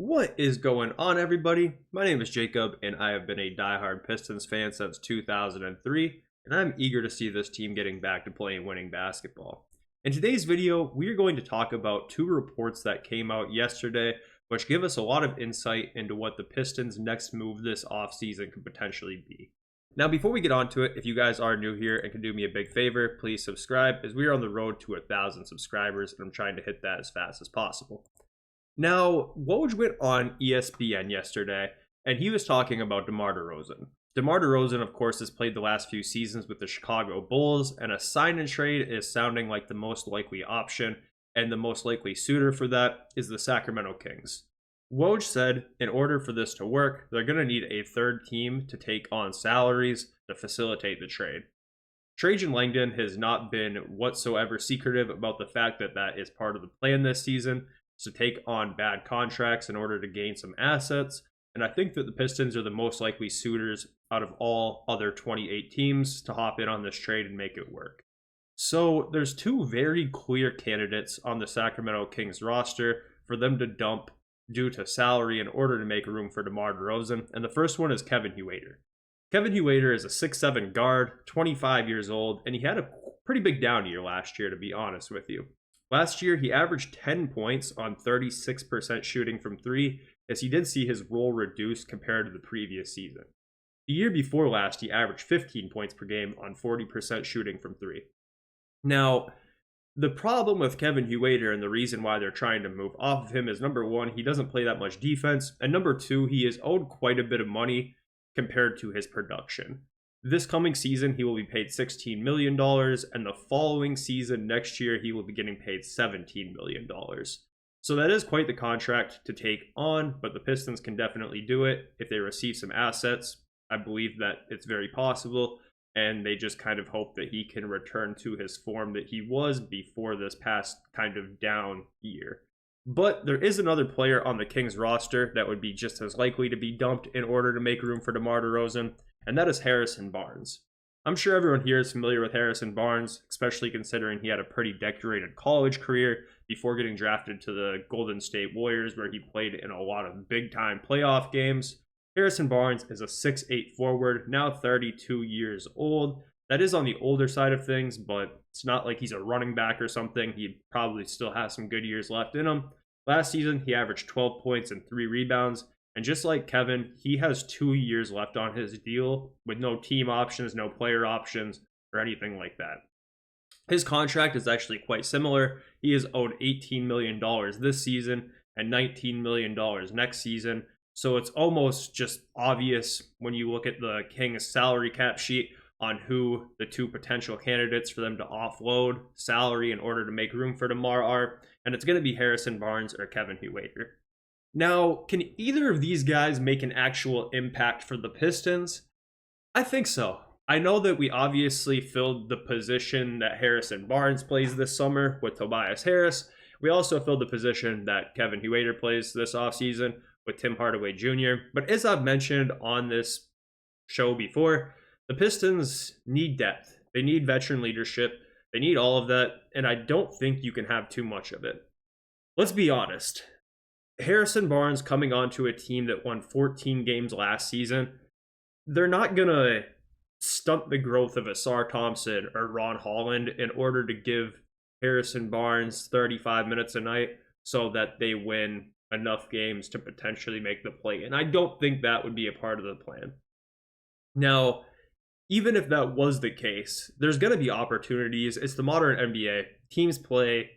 What is going on, everybody? My name is Jacob, and I have been a diehard Pistons fan since 2003, and I'm eager to see this team getting back to playing winning basketball. In today's video, we are going to talk about two reports that came out yesterday, which give us a lot of insight into what the Pistons' next move this offseason could potentially be. Now, before we get on to it, if you guys are new here and can do me a big favor, please subscribe, as we are on the road to 1,000 subscribers, and I'm trying to hit that as fast as possible. Now, Woj went on ESPN yesterday, and he was talking about DeMar DeRozan. DeMar DeRozan, of course, has played the last few seasons with the Chicago Bulls, and a sign and trade is sounding like the most likely option, and the most likely suitor for that is the Sacramento Kings. Woj said in order for this to work, they're going to need a third team to take on salaries to facilitate the trade. Trajan Langdon has not been whatsoever secretive about the fact that that is part of the plan this season, to take on bad contracts in order to gain some assets. And I think that the Pistons are the most likely suitors out of all other 28 teams to hop in on this trade and make it work. So there's two very clear candidates on the Sacramento Kings roster for them to dump due to salary in order to make room for DeMar DeRozan. And the first one is Kevin Huerter. Kevin Huerter is a 6'7" guard, 25 years old, and he had a pretty big down year last year, to be honest with you. Last year, he averaged 10 points on 36% shooting from three, as he did see his role reduced compared to the previous season. The year before last, he averaged 15 points per game on 40% shooting from three. Now, the problem with Kevin Huerter and the reason why they're trying to move off of him is, number one, he doesn't play that much defense, and number two, he is owed quite a bit of money compared to his production. This coming season, he will be paid $16 million, and the following season, next year, he will be getting paid $17 million. So that is quite the contract to take on, but the Pistons can definitely do it if they receive some assets. I believe that it's very possible, and they just kind of hope that he can return to his form that he was before this past kind of down year. But there is another player on the Kings roster that would be just as likely to be dumped in order to make room for DeMar DeRozan, and that is Harrison Barnes. I'm sure everyone here is familiar with Harrison Barnes, especially considering he had a pretty decorated college career before getting drafted to the Golden State Warriors, where he played in a lot of big-time playoff games. Harrison Barnes is a 6'8" forward, now 32 years old. That is on the older side of things, but it's not like he's a running back or something. He probably still has some good years left in him. Last season, he averaged 12 points and 3 rebounds. And just like Kevin, he has 2 years left on his deal with no team options, no player options, or anything like that. His contract is actually quite similar. He is owed $18 million this season and $19 million next season. So it's almost just obvious when you look at the Kings salary cap sheet on who the two potential candidates for them to offload salary in order to make room for DeMar are. And it's going to be Harrison Barnes or Kevin Huerter. Now, can either of these guys make an actual impact for the Pistons? I think so. I know that we obviously filled the position that Harrison Barnes plays this summer with Tobias Harris. We also filled the position that Kevin Huerter plays this offseason with Tim Hardaway Jr. But as I've mentioned on this show before, the Pistons need depth. They need veteran leadership. They need all of that, and I don't think you can have too much of it. Let's be honest. Harrison Barnes coming onto a team that won 14 games last season, they're not going to stunt the growth of Asar Thompson or Ron Holland in order to give Harrison Barnes 35 minutes a night so that they win enough games to potentially make the play. And I don't think that would be a part of the plan. Now, even if that was the case, there's going to be opportunities. It's the modern NBA. Teams play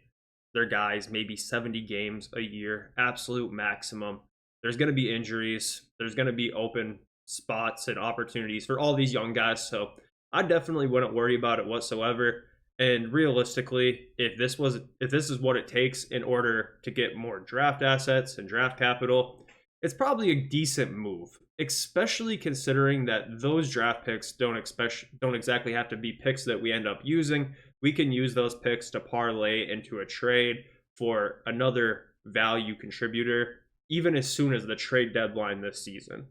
their guys maybe 70 games a year, absolute maximum. There's going to be injuries. There's going to be open spots and opportunities for all these young guys. So I definitely wouldn't worry about it whatsoever. And realistically, if this is what it takes in order to get more draft assets and draft capital, it's probably a decent move, especially considering that those draft picks don't exactly have to be picks that we end up using. We can use those picks to parlay into a trade for another value contributor, even as soon as the trade deadline this season.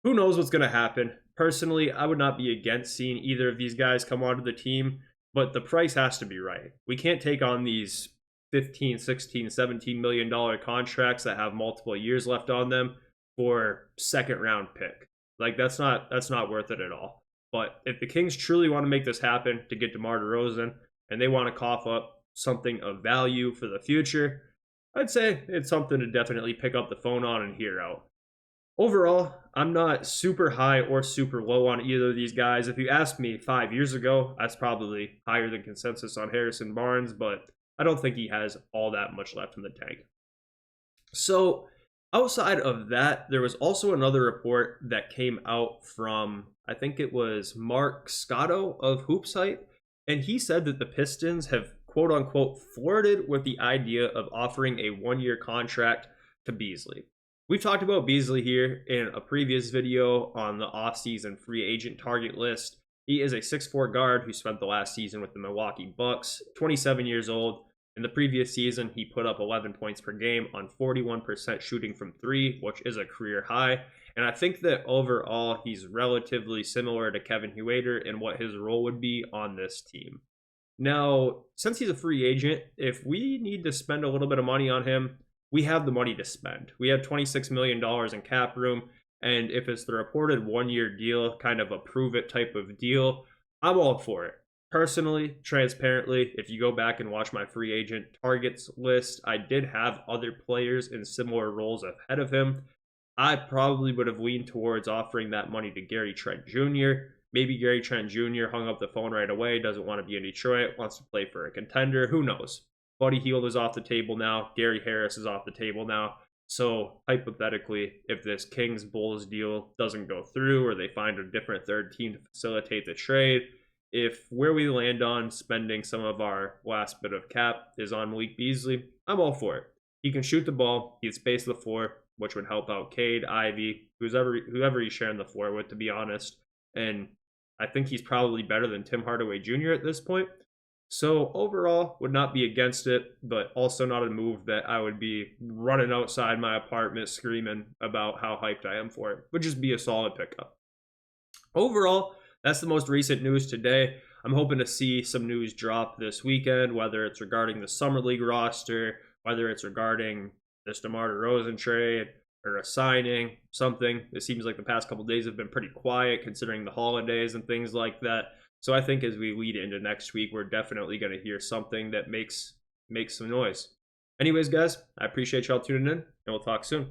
Who knows what's going to happen? Personally, I would not be against seeing either of these guys come onto the team, but the price has to be right. We can't take on these 15, 16, 17 million dollar contracts that have multiple years left on them for second round pick. Like that's not worth it at all. But if the Kings truly want to make this happen to get DeMar DeRozan and they want to cough up something of value for the future, I'd say it's something to definitely pick up the phone on and hear out. Overall, I'm not super high or super low on either of these guys. If you asked me 5 years ago, that's probably higher than consensus on Harrison Barnes, but I don't think he has all that much left in the tank. So outside of that, there was also another report that came out from, I think it was Mark Scotto of HoopsHype, and he said that the Pistons have quote unquote flirted with the idea of offering a 1-year contract to Beasley. We've talked about Beasley here in a previous video on the offseason free agent target list. He is a 6'4" guard who spent the last season with the Milwaukee Bucks, 27 years old. In the previous season, he put up 11 points per game on 41% shooting from three, which is a career high. And I think that overall, he's relatively similar to Kevin Huerter in what his role would be on this team. Now, since he's a free agent, if we need to spend a little bit of money on him, we have the money to spend. We have $26 million in cap room, and if it's the reported 1-year deal, kind of a prove it type of deal, I'm all for it. Personally, transparently, if you go back and watch my free agent targets list, I did have other players in similar roles ahead of him. I probably would have leaned towards offering that money to Gary Trent Jr. Maybe Gary Trent Jr. hung up the phone right away, doesn't want to be in Detroit, wants to play for a contender, who knows? Buddy Hield is off the table now. Gary Harris is off the table now. So hypothetically, if this Kings-Bulls deal doesn't go through or they find a different third team to facilitate the trade, if where we land on spending some of our last bit of cap is on Malik Beasley, I'm all for it. He can shoot the ball. He can space the floor, which would help out Cade, Ivy, whoever he's sharing the floor with, to be honest. And I think he's probably better than Tim Hardaway Jr. at this point. So overall, would not be against it, but also not a move that I would be running outside my apartment screaming about how hyped I am for it. Would just be a solid pickup. Overall, that's the most recent news today. I'm hoping to see some news drop this weekend, whether it's regarding the Summer League roster, whether it's regarding this DeMar DeRozan trade, or a signing, something. It seems like the past couple of days have been pretty quiet considering the holidays and things like that. So I think as we lead into next week, we're definitely going to hear something that makes some noise. Anyways, guys, I appreciate y'all tuning in, and we'll talk soon.